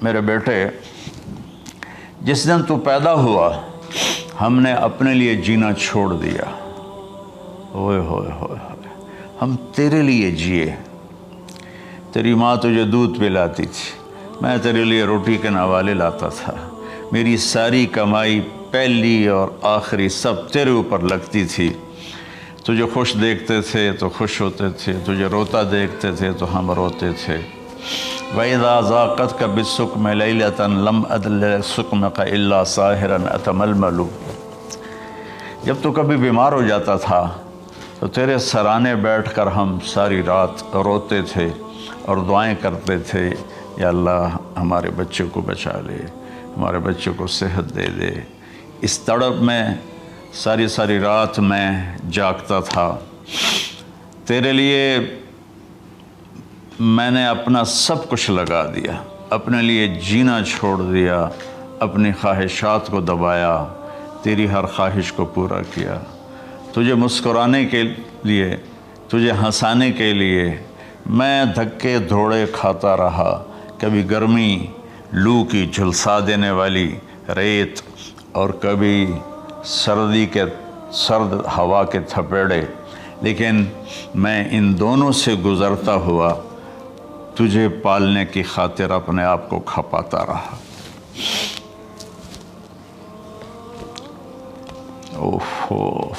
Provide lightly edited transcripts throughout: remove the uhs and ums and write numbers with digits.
میرے بیٹے، جس دن تو پیدا ہوا ہم نے اپنے لیے جینا چھوڑ دیا۔ ہوئے ہوئے ہوئے ہوئے، ہم تیرے لیے جیے۔ تیری ماں تجھے دودھ پلاتی تھی، میں تیرے لیے روٹی کے نوالے لاتا تھا، میری ساری کمائی پہلی اور آخری سب تیرے اوپر لگتی تھی۔ تجھے خوش دیکھتے تھے تو خوش ہوتے تھے، تجھے روتا دیکھتے تھے تو ہم روتے تھے۔ وَإِذَا ذَاقَتْكَ بِالسُّقْمِ لَيْلَةً لَمْ أَدْلِ سُقْمَكَ إِلَّا سَاهِرًا أَتَمَلْمَلُ۔ جب تو کبھی بیمار ہو جاتا تھا تو تیرے سرانے بیٹھ کر ہم ساری رات روتے تھے اور دعائیں کرتے تھے، یا اللہ ہمارے بچے کو بچا لے، ہمارے بچے کو صحت دے دے۔ اس تڑپ میں ساری ساری رات میں جاگتا تھا۔ تیرے لیے میں نے اپنا سب کچھ لگا دیا، اپنے لیے جینا چھوڑ دیا، اپنی خواہشات کو دبایا، تیری ہر خواہش کو پورا کیا۔ تجھے مسکرانے کے لیے، تجھے ہنسانے کے لیے میں دھکے دھوڑے کھاتا رہا، کبھی گرمی لو کی جھلسا دینے والی ریت اور کبھی سردی کے سرد ہوا کے تھپیڑے، لیکن میں ان دونوں سے گزرتا ہوا تجھے پالنے کی خاطر اپنے آپ کو کھپاتا رہا۔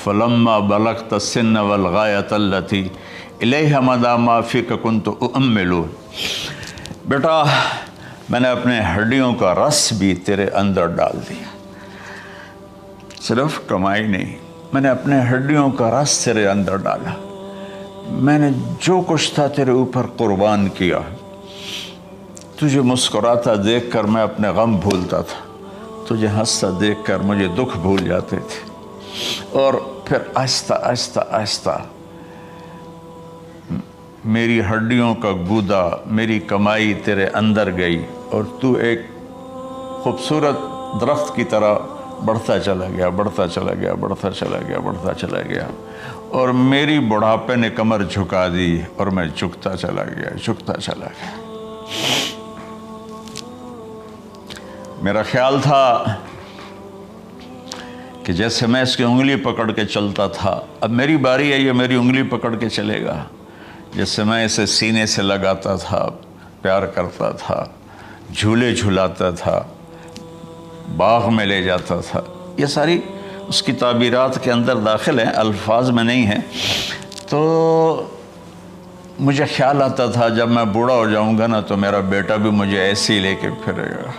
فلما بلغت السن والغایۃ التی الیہ مدی ما فیک کنت اؤمل۔ بیٹا، میں نے اپنے ہڈیوں کا رس بھی تیرے اندر ڈال دیا، صرف کمائی نہیں، میں نے اپنے ہڈیوں کا رس تیرے اندر ڈالا، میں نے جو کچھ تھا تیرے اوپر قربان کیا۔ تجھے مسکراتا دیکھ کر میں اپنے غم بھولتا تھا، تجھے ہنستا دیکھ کر مجھے دکھ بھول جاتے تھے، اور پھر آہستہ آہستہ آہستہ میری ہڈیوں کا گودا، میری کمائی تیرے اندر گئی، اور تو ایک خوبصورت درخت کی طرح بڑھتا چلا گیا، بڑھتا چلا گیا، بڑھتا چلا گیا، بڑھتا چلا گیا، اور میری بڑھاپے نے کمر جھکا دی اور میں جھکتا چلا گیا، جھکتا چلا گیا۔ میرا خیال تھا کہ جیسے میں اس کی انگلی پکڑ کے چلتا تھا، اب میری باری ہے، یہ میری انگلی پکڑ کے چلے گا۔ جیسے میں اسے سینے سے لگاتا تھا، پیار کرتا تھا، جھولے جھلاتا تھا، باغ میں لے جاتا تھا، یہ ساری اس کی تعبیرات کے اندر داخل ہیں، الفاظ میں نہیں ہیں۔ تو مجھے خیال آتا تھا جب میں بوڑھا ہو جاؤں گا نا تو میرا بیٹا بھی مجھے ایسے ہی لے کے پھرے گا،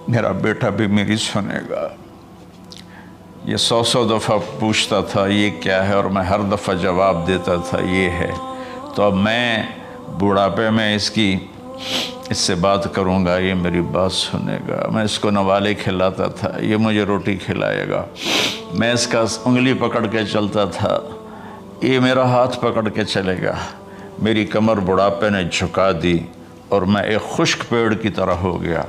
میرا بیٹا بھی میری سنے گا۔ یہ 100 دفعہ پوچھتا تھا یہ کیا ہے، اور میں ہر دفعہ جواب دیتا تھا یہ ہے۔ تو اب میں بوڑھاپے میں اس سے بات کروں گا، یہ میری بات سنے گا۔ میں اس کو نوالے کھلاتا تھا، یہ مجھے روٹی کھلائے گا۔ میں اس کا انگلی پکڑ کے چلتا تھا، یہ میرا ہاتھ پکڑ کے چلے گا۔ میری کمر بڑھاپے نے جھکا دی اور میں ایک خشک پیڑ کی طرح ہو گیا،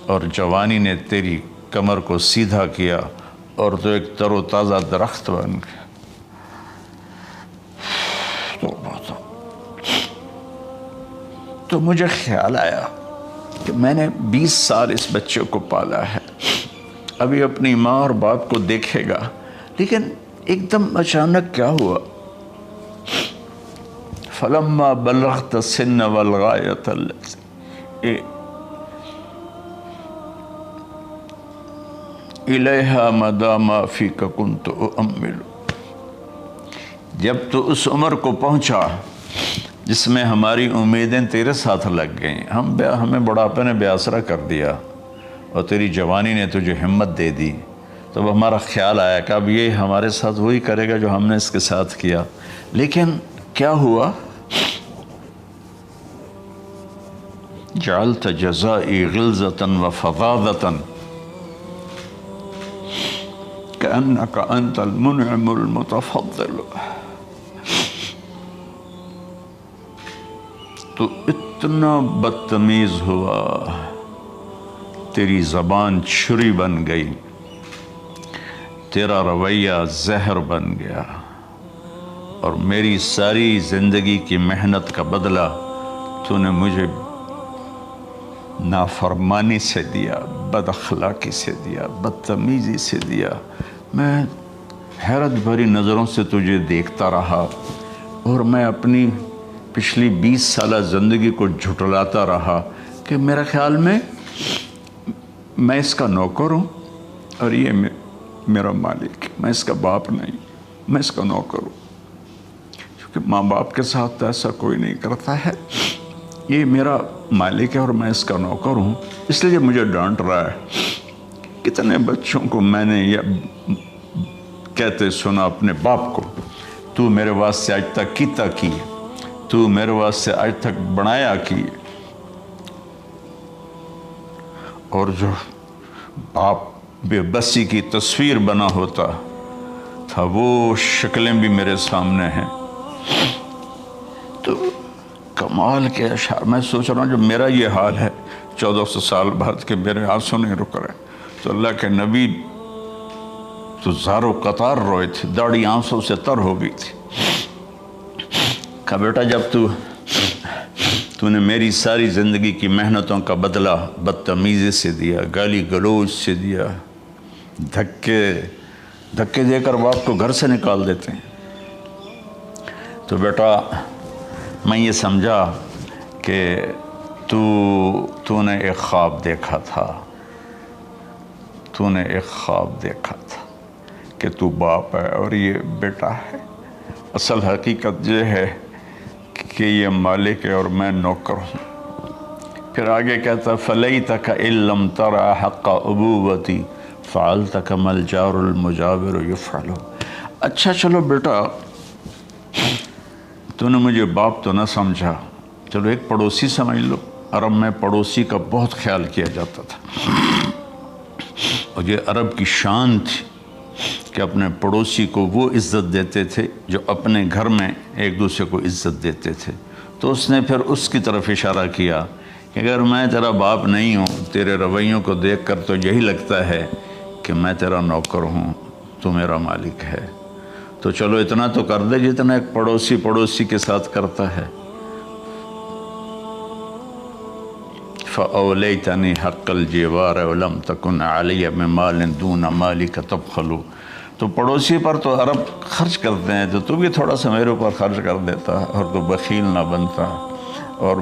اور جوانی نے تیری کمر کو سیدھا کیا اور تو ایک تر و تازہ درخت بن گیا۔ تو مجھے خیال آیا کہ میں نے 20 سال اس بچے کو پالا ہے، ابھی اپنی ماں اور باپ کو دیکھے گا، لیکن ایک دم اچانک کیا ہوا؟ فلما بلغت السن والغایۃ التی الیہا مدی ما فیک کنت اؤمل۔ جب تو اس عمر کو پہنچا جس میں ہماری امیدیں تیرے ساتھ لگ گئیں، ہمیں بڑھاپے نے بے آسرا کر دیا، اور تیری جوانی نے تجھے ہمت دے دی، تو ہمارا خیال آیا کہ اب یہ ہمارے ساتھ وہی کرے گا جو ہم نے اس کے ساتھ کیا۔ لیکن کیا ہوا؟ جعلت جزائی غلظۃ وفظاظۃ کأنک انت المنعم المتفضل۔ تو اتنا بدتمیز ہوا، تیری زبان چھری بن گئی، تیرا رویہ زہر بن گیا، اور میری ساری زندگی کی محنت کا بدلہ تو نے مجھے نافرمانی سے دیا، بد اخلاقی سے دیا، بدتمیزی سے دیا۔ میں حیرت بھری نظروں سے تجھے دیکھتا رہا اور میں اپنی پچھلی 20 سالہ زندگی کو جھٹلاتا رہا کہ میرے خیال میں میں اس کا نوکر ہوں اور یہ میرا مالک ہے، میں اس کا باپ نہیں، میں اس کا نوکر ہوں، کیونکہ ماں باپ کے ساتھ تو ایسا کوئی نہیں کرتا ہے، یہ میرا مالک ہے اور میں اس کا نوکر ہوں، اس لیے مجھے ڈانٹ رہا ہے۔ کتنے بچوں کو میں نے یہ کہتے سنا اپنے باپ کو، تو میرے واسطے آج تک کیتا کی، تو میرے واسطے آج تک بنایا کی، اور جو باپ بے بسی کی تصویر بنا ہوتا تھا وہ شکلیں بھی میرے سامنے ہیں۔ تو کمال کے اشعار، میں سوچ رہا ہوں جو میرا یہ حال ہے 1400 سال بعد کہ میرے آنسو نہیں رک رہے، تو اللہ کے نبی تو زار و قطار روئے تھے، داڑھی آنسوں سے تر ہو گئی تھی۔ کہا بیٹا جب تو نے میری ساری زندگی کی محنتوں کا بدلہ بدتمیزی سے دیا، گالی گلوچ سے دیا، دھکے دے کر باپ کو گھر سے نکال دیتے ہیں، تو بیٹا میں یہ سمجھا کہ تو نے ایک خواب دیکھا تھا، تو نے ایک خواب دیکھا تھا کہ تو باپ ہے اور یہ بیٹا ہے۔ اصل حقیقت یہ ہے کہ یہ مالک ہے اور میں نوکر ہوں۔ پھر آگے کہتا فَلَيْتَكَ إِن لَّمْ تَرَ حَقَّ أُبُوَّتِي فَعَلْتَ كَمَا الْجَارُ الْمُجَاوِرُ يَفْعَلُ۔ اچھا چلو بیٹا، تو نے مجھے باپ تو نہ سمجھا، چلو ایک پڑوسی سمجھ لو۔ عرب میں پڑوسی کا بہت خیال کیا جاتا تھا، اور یہ عرب کی شان تھی کہ اپنے پڑوسی کو وہ عزت دیتے تھے جو اپنے گھر میں ایک دوسرے کو عزت دیتے تھے۔ تو اس نے پھر اس کی طرف اشارہ کیا کہ اگر میں تیرا باپ نہیں ہوں، تیرے رویوں کو دیکھ کر تو یہی لگتا ہے کہ میں تیرا نوکر ہوں، تو میرا مالک ہے، تو چلو اتنا تو کر دے جتنا ایک پڑوسی کے ساتھ کرتا ہے۔ فَأَوْلَيْتَنِي حَقَّ الْجِوَارِ وَلَمْ تَكُنْ عَلَيَّ مِنْ دُونَ مَالِكَ تَبْخَلُ۔ تو پڑوسی پر تو عرب خرچ کرتے ہیں، تو بھی تھوڑا سا میرے اوپر خرچ کر دیتا اور تو بخیل نہ بنتا، اور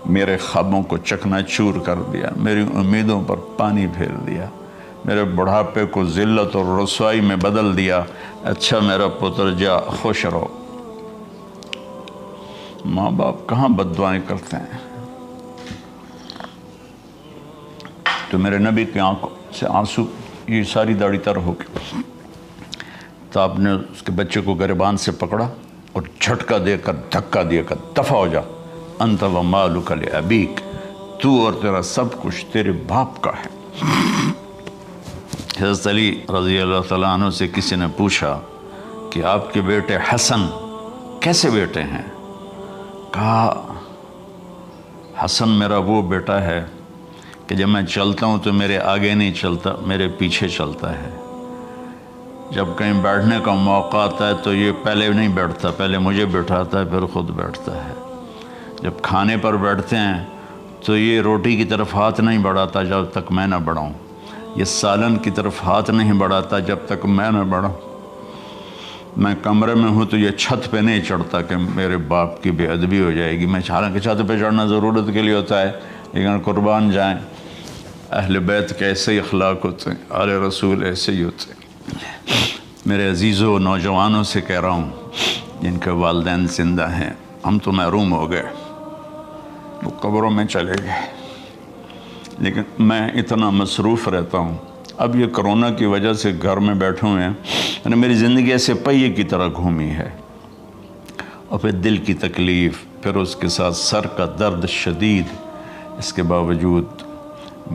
میرے خوابوں کو چکنا چور کر دیا، میری امیدوں پر پانی پھیر دیا، میرے بڑھاپے کو ذلت اور رسوائی میں بدل دیا۔ اچھا میرا پتر جا خوش رہو۔ ماں باپ کہاں بد دعائیں کرتے ہیں؟ تو میرے نبی کی آنکھوں سے آنسو، یہ ساری داڑھی تر ہو گئی، تو آپ نے اس کے بچے کو گریبان سے پکڑا اور جھٹکا دے کر دھکا دے کر دفع ہو جا، انت و مالک لابیک، تو اور تیرا سب کچھ تیرے باپ کا ہے۔ حضرت علی رضی اللہ تعالیٰ عنہ سے کسی نے پوچھا کہ آپ کے بیٹے حسن کیسے بیٹے ہیں؟ کہا حسن میرا وہ بیٹا ہے کہ جب میں چلتا ہوں تو میرے آگے نہیں چلتا، میرے پیچھے چلتا ہے، جب کہیں بیٹھنے کا موقع آتا ہے تو یہ پہلے نہیں بیٹھتا، پہلے مجھے بٹھاتا ہے پھر خود بیٹھتا ہے، جب کھانے پر بیٹھتے ہیں تو یہ روٹی کی طرف ہاتھ نہیں بڑھاتا جب تک میں نہ بڑھاؤں، یہ سالن کی طرف ہاتھ نہیں بڑھاتا جب تک میں نہ بڑھاؤں، میں کمرے میں ہوں تو یہ چھت پہ نہیں چڑھتا کہ میرے باپ کی بے ادبی ہو جائے گی۔ میں حالانکہ چھت پہ چڑھنا ضرورت کے لیے ہوتا ہے، لیکن قربان جائیں اہل بیت کے ایسے ہی اخلاق ہوتے ہیں، آل رسول ایسے ہی ہوتے ہیں۔ میرے عزیزوں نوجوانوں سے کہہ رہا ہوں جن کے والدین زندہ ہیں، ہم تو محروم ہو گئے، وہ قبروں میں چلے گئے، لیکن میں اتنا مصروف رہتا ہوں۔ اب یہ کرونا کی وجہ سے گھر میں بیٹھے ہوئے ہیں، یعنی میری زندگی ایسے پہیے کی طرح گھومی ہے، اور پھر دل کی تکلیف، پھر اس کے ساتھ سر کا درد شدید، اس کے باوجود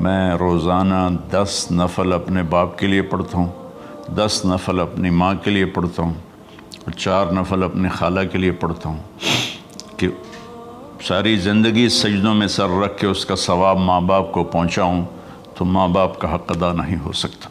میں روزانہ 10 نفل اپنے باپ کے لیے پڑھتا ہوں، 10 نفل اپنی ماں کے لیے پڑھتا ہوں، اور 4 نفل اپنی خالہ کے لیے پڑھتا ہوں کہ ساری زندگی سجدوں میں سر رکھ کے اس کا ثواب ماں باپ کو پہنچاؤں، تو ماں باپ کا حق ادا نہیں ہو سکتا۔